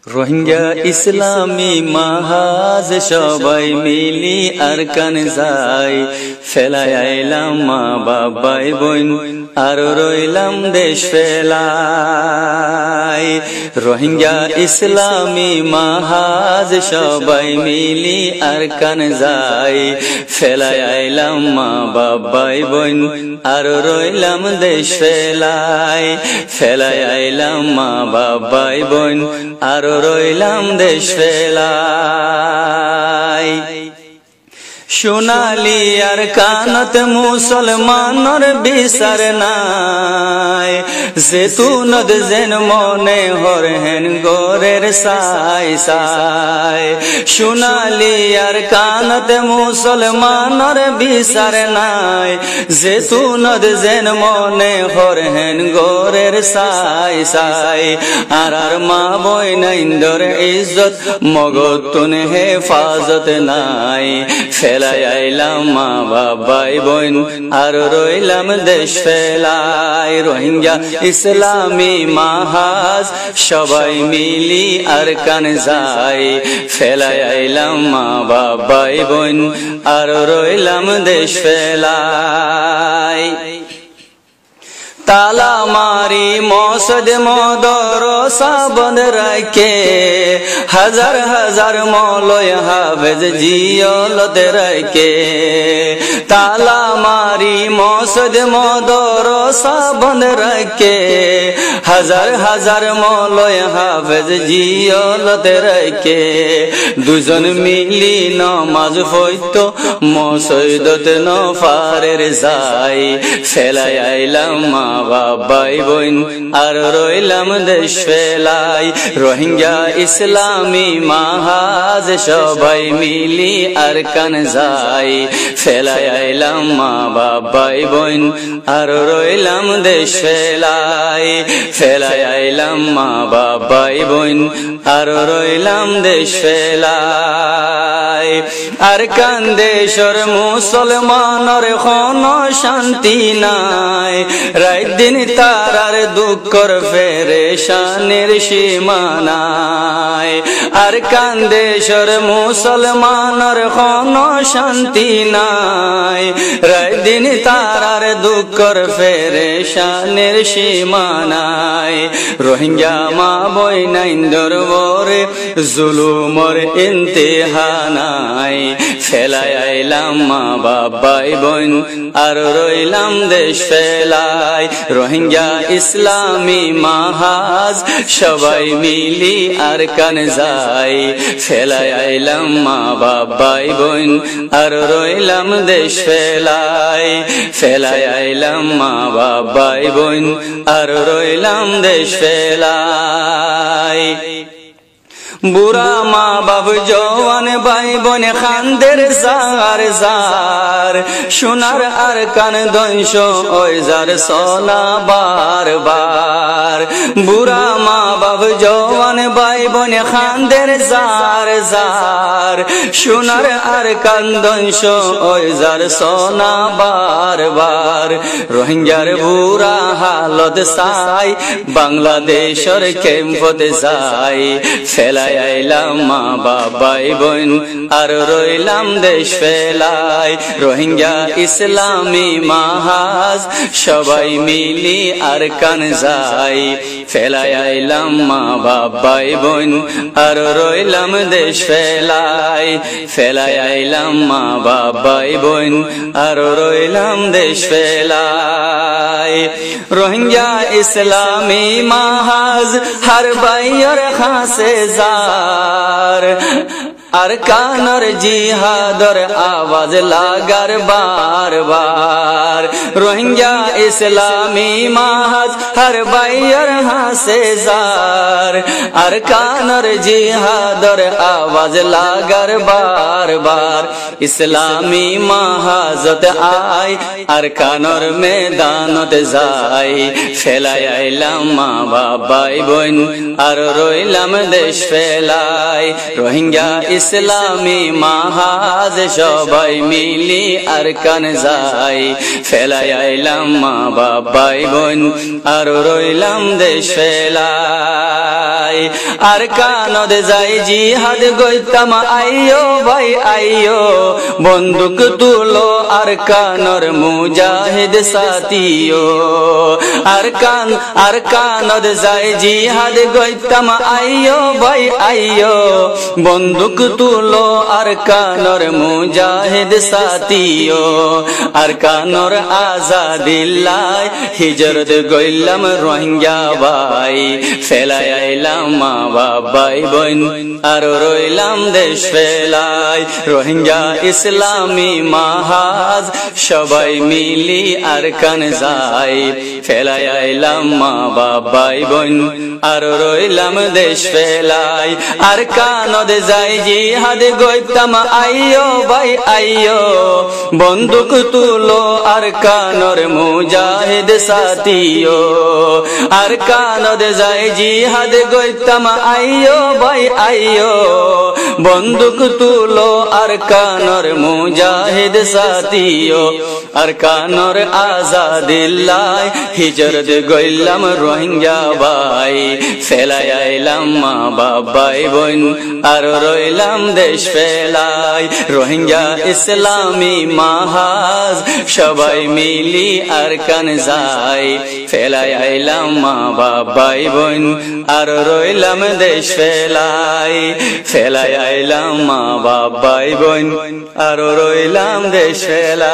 রোহিঙ্গা ইসলামী মাহাজ সবাই মিলি আরকান যাই ফেলায় আইলাম মা বাবাই বোন আর রইলাম দেশ ফেলাই। রোহিঙ্গা ইসলামী মাহাজ সবাই মিলি আরকান যাই ফেলায় আইলাম মা বাবাই বোন আর রইলাম দেশ ফেলাই। ফেলায় আইলাম মা বাবাই বোন আর রইলাম দেশ ফেলাই। সোনালি আর কানত মুসলমানর বিচার নাই জেতুনত যেন মনে হরহেন গোরের সাই সাই। সোনালি আর কানত মুসলমানর বিচার নাই জেতুনত যেন মনে হরহেন গোরের সাই সাই। আর মা বইনাইন্দর ইজ্জত মগতুন হেফাজত নাই ফেলাই আইলাম মা বাবাই বোন আর রইলাম দেশ ফেলাই। রোহিঙ্গা ইসলামী মাহাজ সবাই মিলি আরকান যাই ফেলাই আইলাম মা বাবাই বোন আর রইলাম দেশ ফেলাই। তালা মারি মসদ মদরসা বন্ধ রাখে হাজার হাজার মৌলয় হাফেজ জিয়লত রাখে। তালা মারি মসদ মদরসা বন্ধ রাখে হাজার হাজার মৌলয় হাফেজ জিয়লত রাখে। দুজন মিলি নমাজ পড়ত মসজিদত নফারের যাই ফেলাই আইলাম মা বাবাই বোন আর রইলাম দেশ ফেলাই। রোহিঙ্গা ইসলামী মাহাজ সবাই মিলি আরকান যাই ফেলাই আইলাম মা বাবাই বোন আর রইলাম দেশ ফেলাই। ফেলাই আইলাম মা বাবাই বোন আর রইলাম দেশ ফেলাই। আরকান দেশর মুসলমানর কোনো শান্তি নাই রাত দিন তারার দুঃখর পেরেশানির সীমা নাই। আরকান দেশর মুসলমানর কোনো শান্তি নাই রাত দিন তারার দুঃখর পেরেশানির সীমা নাই। রোহিঙ্গা মা বইনাইন্দর বরে জুলুমর ইন্তেহা নাই ফেলাই আইলাম মা বাবাই বোন আর রইলাম দেশ ফেলাই। রোহিঙ্গা ইসলামী মাহাজ সবাই মিলি আরকান যাই ফেলাই আইলাম মা বাবাই বোন আর রইলাম দেশ ফেলাই। ফেলাই আইলাম মা বাবাই বোন আর রইলাম দেশ ফেলাই। বুড়া মা বাপ জওয়ান ভাই বোন খানদের জার জার সোনার আর কান দংশ ওই যার সোনা বার বার। বুড়া মা বাপ জওয়ান ভাই বোন খানদের জার জার সোনার আর কান দংশ ওই যার সোনা বার বার। রোহিঙ্গার বুড়া হালত সাই বাংলাদেশের ক্যাম্পতে যাই ফেলাই আইলাম মা বাবাই বোন আর রইলাম দেশ ফেলাই। রোহিঙ্গা ইসলামী মাহাজ সবাই মিলি আরকান যাই ফেলাই আইলাম মা বাবাই বোন আর রইলাম দেশ ফেলাই। ফেলাই আইলাম মা বাবাই বোন আর রইলাম দেশ ফেলাই। রোহিঙ্গা ইসলামী মাহাজ হর বাইর খাসে যার আরকানর জিহাদর আওয়াজ লাগার বার বার। রোহিঙ্গা ইসলামী মাহাজ হর বাইর হাসে যার আরকানর জিহাদর আওয়াজ লাগার বার বার। ইসলামী মাহাজত আই আরকানর মেদানত যাই ফেলাই আইলাম মা বাবাই বোন আর রইলাম দেশ ফেলাই। রোহিঙ্গা ইসলামী মাহাজ সবাই মিলি আরকান যাই ফেলাই আইলাম মা বাবাই বোন আর রইলাম দেশ ফেলাই। ফেলাই আর কানদ যাই জিহাদ গইতাম আইয়ো ভাই আইয়ো বন্দুক তুলো আর কানর মুজাহিদ সাথিও আর কানদ যাই জিহাদ গইতাম আইয়ো ভাই আইয়ো বন্দুক তুলো আর কানর মুজাহিদ সাথিও আর কানর আজাদিল্লাহ হিজরত গইলাম রোহিঙ্গা ভাই ফেলাই আইলাম মা বাবাই বোন আর রইলাম দেশ ফেলাই রোহিঙ্গা ইসলামী মাহাজ সবাই মিলি আর কান যাই ফেলাই আইলাম মা বাবাই বোন আর রইলাম দেশ ফেলাই আর কানদ যাই জিহাদ গইতাম আইয়ো ভাই আইয়ো বন্দুক তুলো আর কানর মুজাহিদ সাথিও আর কানদ যাই জিহাদ গইতাম আইয়ো ভাই আইয়ো বন্দুক তুলো আর কানর মুজাহিদ সাথিও আর কানর আজাদিল্লাহ হিজরত গইলাম রোহিঙ্গা ভাই ফেলাই আইলাম মা বাবাই বোন আর রইলাম দেশ ফেলাই রোহিঙ্গা ইসলামী মাহাজ সবাই মিলি আর কান যাই ফেলাই আইলাম মা বাবাই বোন আর রইলাম দেশ ফেলাই ফেলাই আইলাম মা বাবাই বোন আর রইলাম দেশ ফেলাই